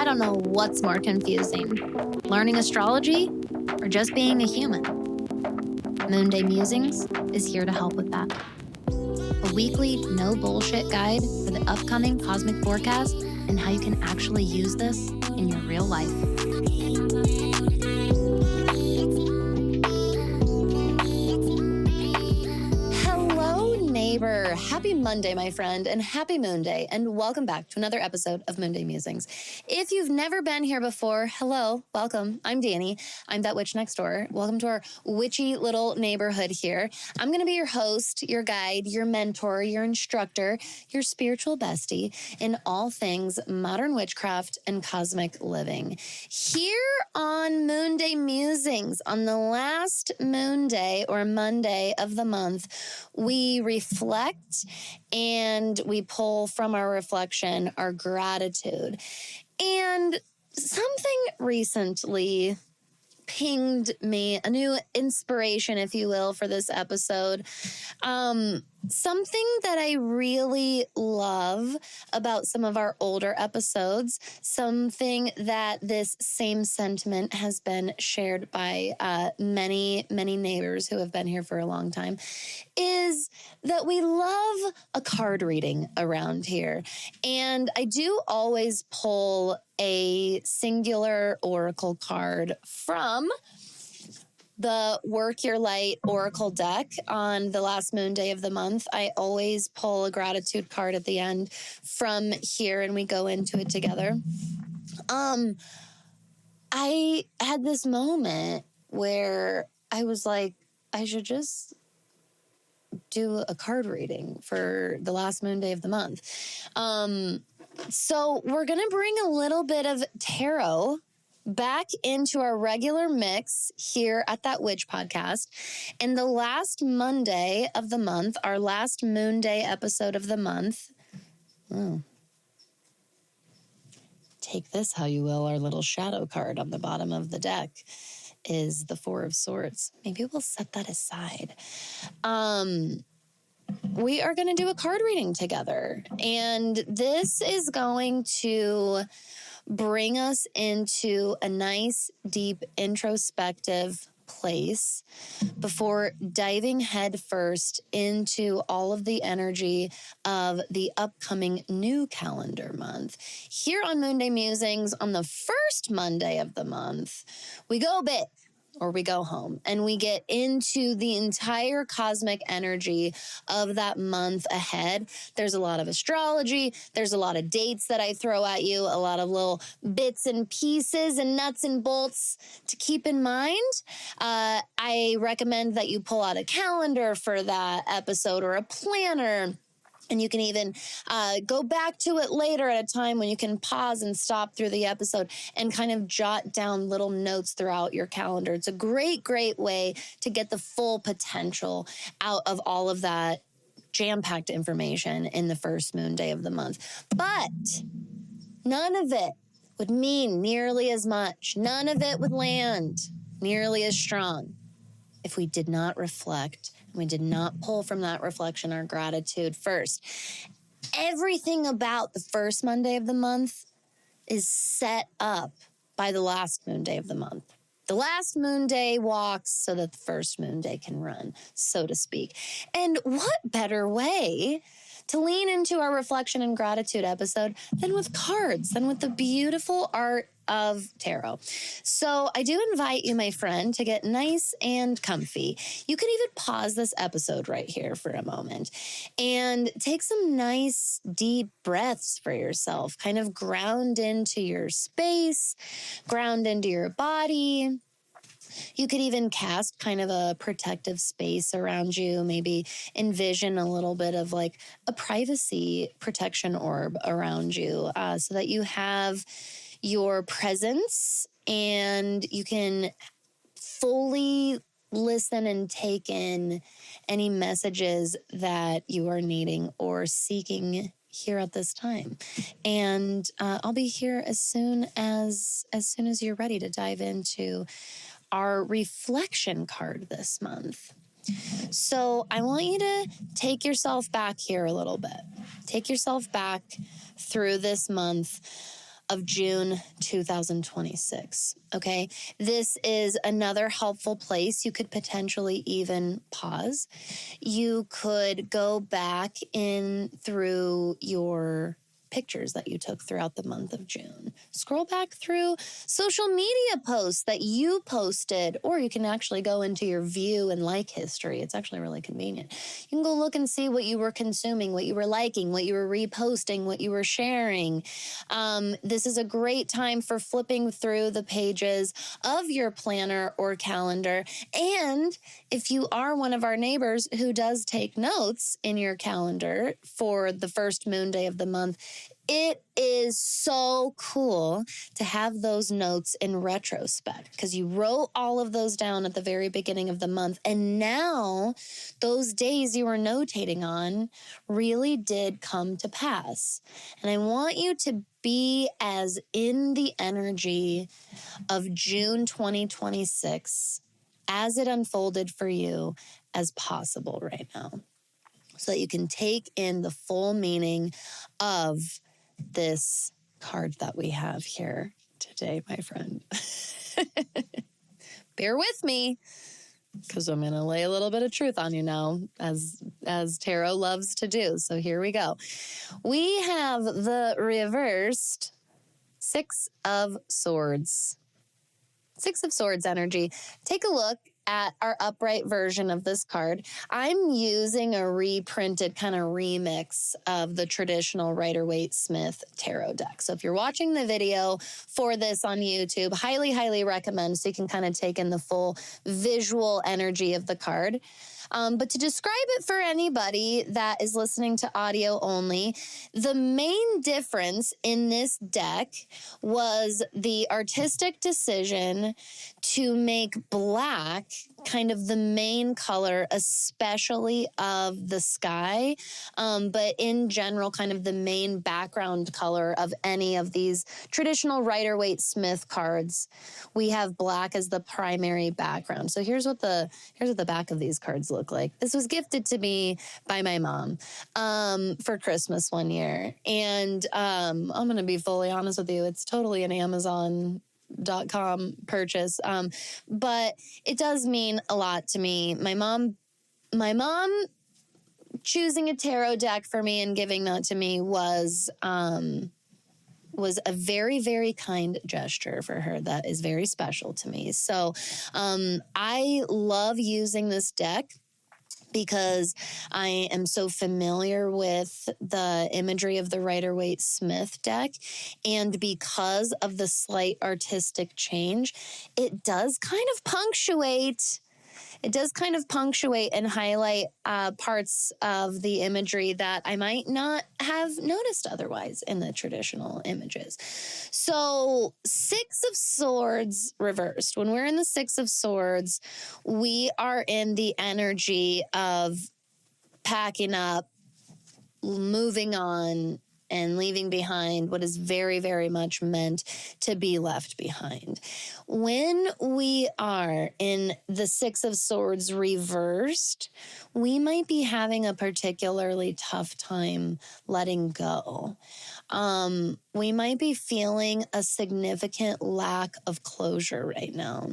I don't know what's more confusing, learning astrology or just being a human. Moonday Musings is here to help with that. A weekly, no bullshit guide for the upcoming cosmic forecast and how you can actually use this in your real life. Neighbor. Happy Monday, my friend, and happy Moonday, and welcome back to another episode of Moonday Musings. If you've never been here before, hello, welcome. I'm Danny. I'm that witch next door. Welcome to our witchy little neighborhood here. I'm going to be your host, your guide, your mentor, your instructor, your spiritual bestie in all things modern witchcraft and cosmic living. Here on Moonday Musings, on the last Moonday or Monday of the month, we reflect and we pull from our reflection our gratitude. And something recently pinged me, a new inspiration, if you will, for this episode. Something that I really love about some of our older episodes, something that this same sentiment has been shared by many neighbors who have been here for a long time, is that we love a card reading around here. And I do always pull a singular oracle card from the Work Your Light Oracle deck on the last moon day of the month. I always pull a gratitude card at the end from here and we go into it together. I had this moment where I was like, I should just do a card reading for the last moon day of the month. So we're going to bring a little bit of tarot back into our regular mix here at That Witch Podcast. And the last Monday of the month, our last moon day episode of the month, take this how you will, our little shadow card on the bottom of the deck is the Four of Swords. Maybe we'll set that aside. We are going to do a card reading together. And this is going to bring us into a nice, deep, introspective place before diving headfirst into all of the energy of the upcoming new calendar month. Here on Moonday Musings, on the first Monday of the month, we go big. Or we go home and we get into the entire cosmic energy of that month ahead. There's a lot of astrology. There's a lot of dates that I throw at you, a lot of little bits and pieces and nuts and bolts to keep in mind. I recommend that you pull out a calendar for that episode or a planner. And you can even go back to it later at a time when you can pause and stop through the episode and kind of jot down little notes throughout your calendar. It's a great way to get the full potential out of all of that jam-packed information in the first moon day of the month. But none of it would mean nearly as much. None of it would land nearly as strong if we did not reflect. We did not pull from that reflection our gratitude first. Everything about the first Monday of the month is set up by the last moon day of the month. The last moon day walks so that the first moon day can run, so to speak. And what better way to lean into our reflection and gratitude episode than with cards, than with the beautiful art of tarot. So I do invite you, my friend, to get nice and comfy. You can even pause this episode right here for a moment and take some nice deep breaths for yourself. Kind of ground into your space, ground into your body. You could even cast kind of a protective space around you, maybe envision a little bit of like a privacy protection orb around you so that you have your presence and you can fully listen and take in any messages that you are needing or seeking here at this time. And I'll be here as soon as you're ready to dive into our reflection card this month. So I want you to take yourself back here a little bit. Take yourself back through this month of June 2026. Okay. This is another helpful place. You could potentially even pause. You could go back in through your pictures that you took throughout the month of June. Scroll back through social media posts that you posted, or you can actually go into your view and like history. It's actually really convenient. You can go look and see what you were consuming, what you were liking, what you were reposting, what you were sharing. This is a great time for flipping through the pages of your planner or calendar. And if you are one of our neighbors who does take notes in your calendar for the first moon day of the month, it is so cool to have those notes in retrospect because you wrote all of those down at the very beginning of the month. And now those days you were notating on really did come to pass. And I want you to be as in the energy of June 2026 as it unfolded for you as possible right now, so that you can take in the full meaning of this card that we have here today, my friend. Bear with me, because I'm going to lay a little bit of truth on you now, as tarot loves to do. So here we go. We have the reversed Six of Swords. Six of Swords energy. Take a look at our upright version of this card. I'm using a reprinted kind of remix of the traditional Rider-Waite-Smith tarot deck. So if you're watching the video for this on YouTube, highly, highly recommend, so you can kind of take in the full visual energy of the card. But to describe it for anybody that is listening to audio only, the main difference in this deck was the artistic decision to make black kind of the main color, especially of the sky, but in general, kind of the main background color of any of these traditional Rider-Waite-Smith cards. We have black as the primary background. So here's what the back of these cards look like. This was gifted to me by my mom for Christmas one year. And I'm going to be fully honest with you, it's totally an Amazon.com purchase. But it does mean a lot to me. My mom choosing a tarot deck for me and giving that to me was a very, very kind gesture for her that is very special to me. So I love using this deck because I am so familiar with the imagery of the Rider-Waite-Smith deck. And because of the slight artistic change, it does kind of punctuate and highlight parts of the imagery that I might not have noticed otherwise in the traditional images. So Six of Swords reversed. When we're in the Six of Swords, we are in the energy of packing up, moving on, and leaving behind what is very, very much meant to be left behind. When we are in the Six of Swords reversed, we might be having a particularly tough time letting go. We might be feeling a significant lack of closure right now.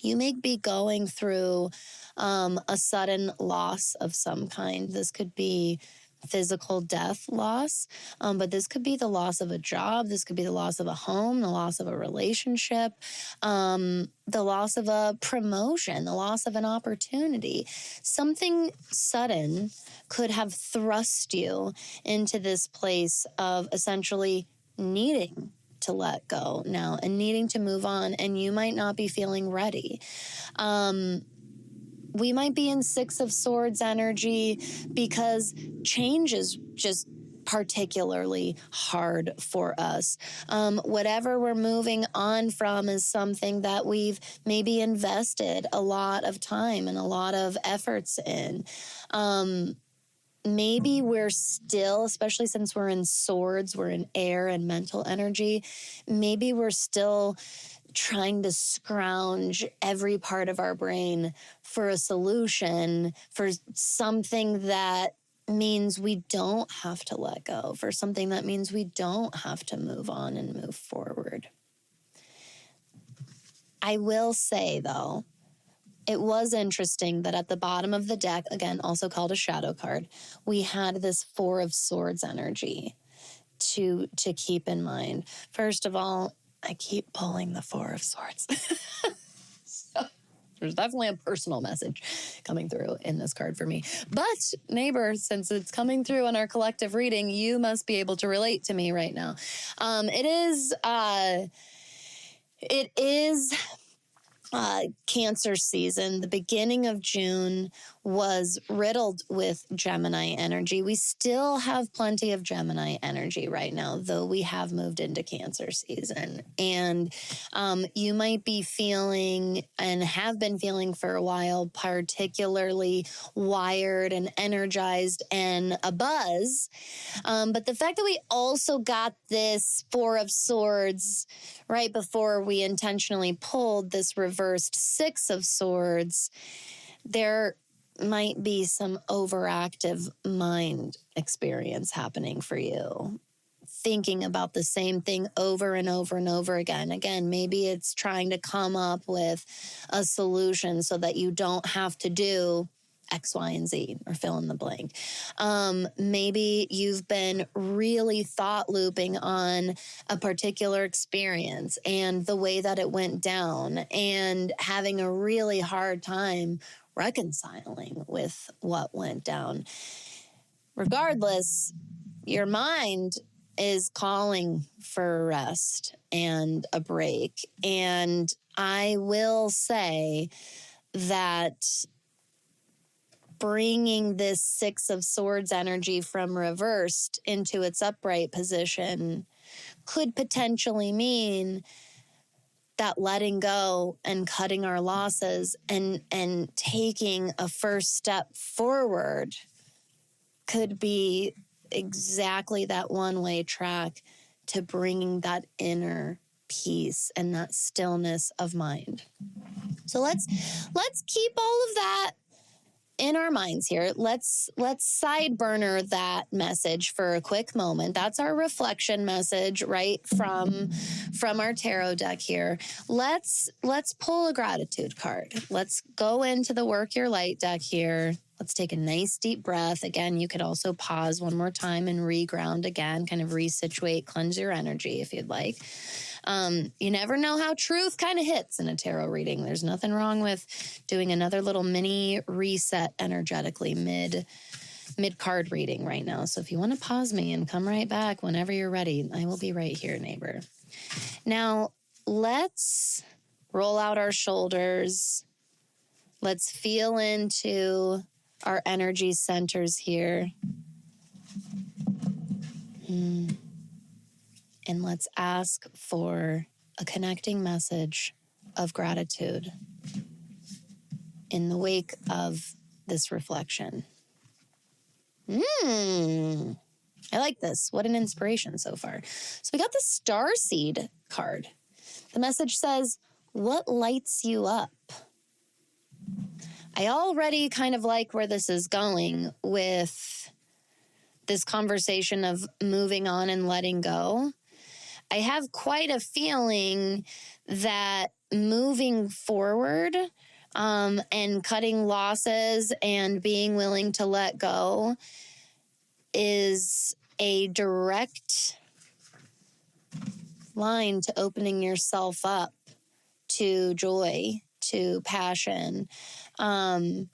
You may be going through a sudden loss of some kind. This could be physical death loss, but this could be the loss of a job. This could be the loss of a home, the loss of a relationship, the loss of a promotion, the loss of an opportunity. Something sudden could have thrust you into this place of essentially needing to let go now and needing to move on, and you might not be feeling ready. We might be in Six of Swords energy because change is just particularly hard for us. Whatever we're moving on from is something that we've maybe invested a lot of time and a lot of efforts in. Maybe we're still, especially since we're in swords, we're in air and mental energy, maybe we're still trying to scrounge every part of our brain for a solution, for something that means we don't have to let go, for something that means we don't have to move on and move forward. I will say, though, it was interesting that at the bottom of the deck, again, also called a shadow card, we had this Four of Swords energy to keep in mind. First of all, I keep pulling the Four of Swords. So there's definitely a personal message coming through in this card for me. But neighbor, since it's coming through in our collective reading, you must be able to relate to me right now. It is Cancer season. The beginning of June was riddled with Gemini energy. We still have plenty of Gemini energy right now, though we have moved into Cancer season. And you might be feeling, and have been feeling for a while, particularly wired and energized and abuzz. But the fact that we also got this Four of Swords right before we intentionally pulled this reversed Six of Swords, there might be some overactive mind experience happening for you. Thinking about the same thing over and over and over again. Again, maybe it's trying to come up with a solution so that you don't have to do X, Y, and Z, or fill in the blank. Maybe you've been really thought looping on a particular experience and the way that it went down, and having a really hard time reconciling with what went down. Regardless, your mind is calling for a rest and a break. And I will say that bringing this Six of Swords energy from reversed into its upright position could potentially mean that letting go and cutting our losses and taking a first step forward could be exactly that one-way track to bringing that inner peace and that stillness of mind. So let's keep all of that in our minds here. Let's side burner that message for a quick moment. That's our reflection message, right, from our tarot deck here. Let's pull a gratitude card. Let's go into the Work Your Light deck here. Let's take a nice deep breath. Again, you could also pause one more time and reground again, kind of resituate, cleanse your energy if you'd like. You never know how truth kind of hits in a tarot reading. There's nothing wrong with doing another little mini reset energetically mid card reading right now. So if you want to pause me and come right back whenever you're ready, I will be right here, neighbor. Now, let's roll out our shoulders. Let's feel into our energy centers here. And let's ask for a connecting message of gratitude in the wake of this reflection. I like this. What an inspiration so far. So we got the Starseed card. The message says, what lights you up? I already kind of like where this is going with this conversation of moving on and letting go. I have quite a feeling that moving forward and cutting losses and being willing to let go is a direct line to opening yourself up to joy, to passion, to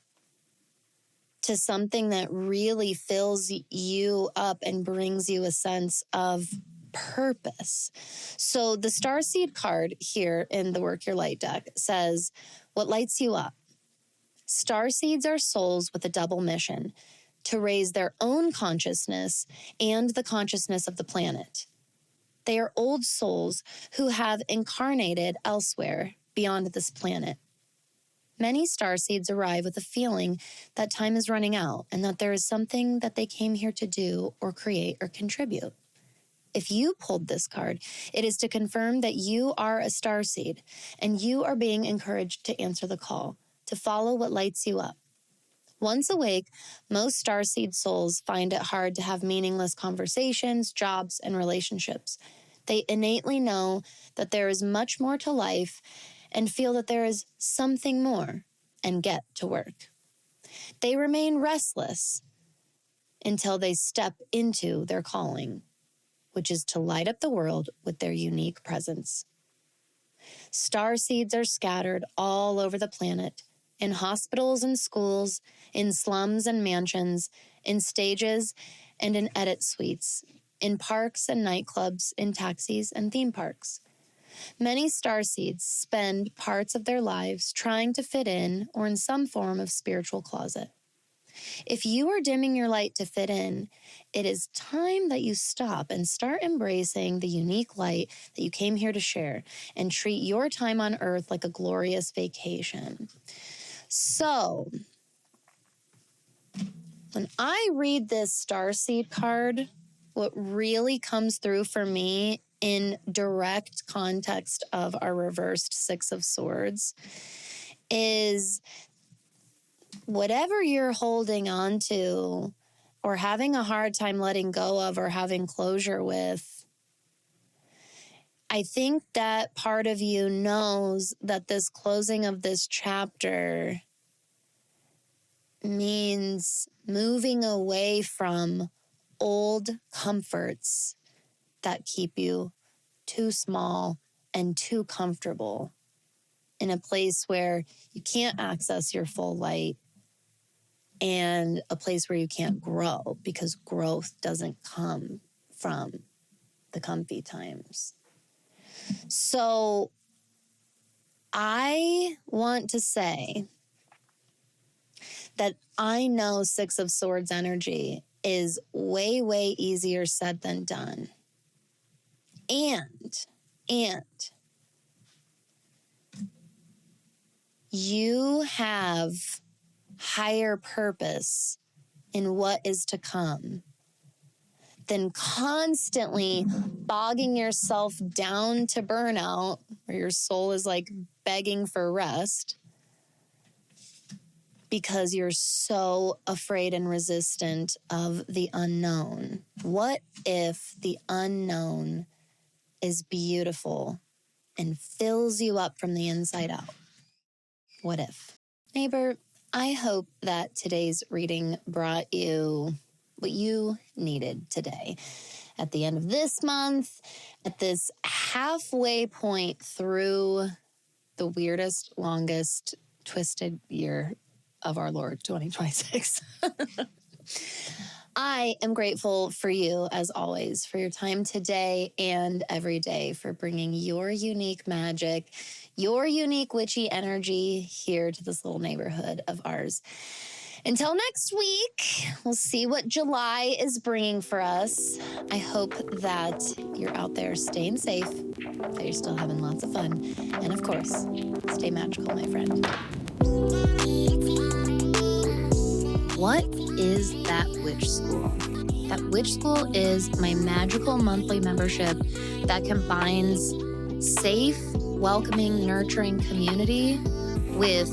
something that really fills you up and brings you a sense of purpose. So the Starseed card here in the Work Your Light deck says, what lights you up? Starseeds are souls with a double mission: to raise their own consciousness and the consciousness of the planet. They are old souls who have incarnated elsewhere beyond this planet. Many starseeds arrive with a feeling that time is running out and that there is something that they came here to do or create or contribute. If you pulled this card, it is to confirm that you are a starseed and you are being encouraged to answer the call, to follow what lights you up. Once awake, most starseed souls find it hard to have meaningless conversations, jobs, and relationships. They innately know that there is much more to life and feel that there is something more and get to work. They remain restless until they step into their calling, which is to light up the world with their unique presence. Starseeds are scattered all over the planet, in hospitals and schools, in slums and mansions, in stages and in edit suites, in parks and nightclubs, in taxis and theme parks. Many starseeds spend parts of their lives trying to fit in or in some form of spiritual closet. If you are dimming your light to fit in, it is time that you stop and start embracing the unique light that you came here to share and treat your time on Earth like a glorious vacation. So, when I read this starseed card, what really comes through for me in direct context of our reversed Six of Swords is whatever you're holding on to or having a hard time letting go of or having closure with, I think that part of you knows that this closing of this chapter means moving away from old comforts that keep you too small and too comfortable in a place where you can't access your full light and a place where you can't grow because growth doesn't come from the comfy times. So I want to say that I know Six of Swords energy is way, way easier said than done. And you have higher purpose in what is to come than constantly bogging yourself down to burnout where your soul is like begging for rest because you're so afraid and resistant of the unknown. What if the unknown is beautiful and fills you up from the inside out? What if? Neighbor, I hope that today's reading brought you what you needed today. At the end of this month, at this halfway point through the weirdest, longest, twisted year of our Lord 2026. I am grateful for you, as always, for your time today and every day, for bringing your unique magic, your unique witchy energy here to this little neighborhood of ours. Until next week, we'll see what July is bringing for us. I hope that you're out there staying safe, that you're still having lots of fun, and of course, stay magical, my friend. What is That Witch School? That Witch School is my magical monthly membership that combines safe, welcoming, nurturing community with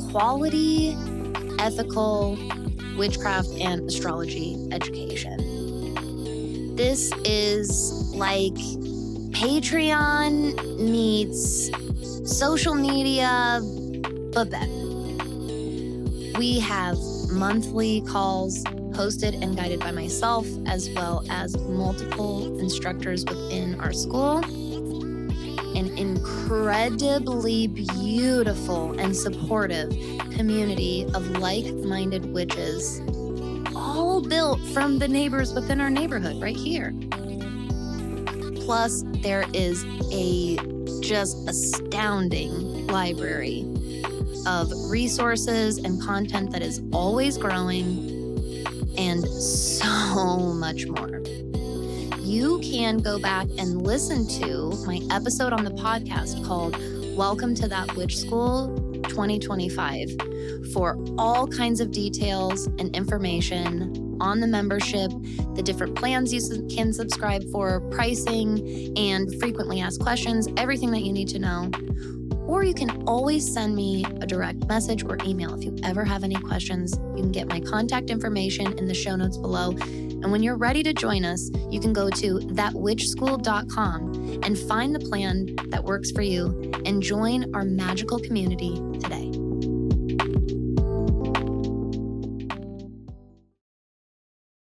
quality, ethical witchcraft and astrology education. This is like Patreon meets social media, but better. We have monthly calls hosted and guided by myself, as well as multiple instructors within our school. An incredibly beautiful and supportive community of like-minded witches, all built from the neighbors within our neighborhood right here. Plus, there is a just astounding library of resources and content that is always growing, and so much more. You can go back and listen to my episode on the podcast called Welcome to That Witch School 2025 for all kinds of details and information on the membership, the different plans you can subscribe for, pricing, and frequently asked questions, everything that you need to know. Or you can always send me a direct message or email. If you ever have any questions, you can get my contact information in the show notes below. And when you're ready to join us, you can go to thatwitchschool.com and find the plan that works for you and join our magical community today.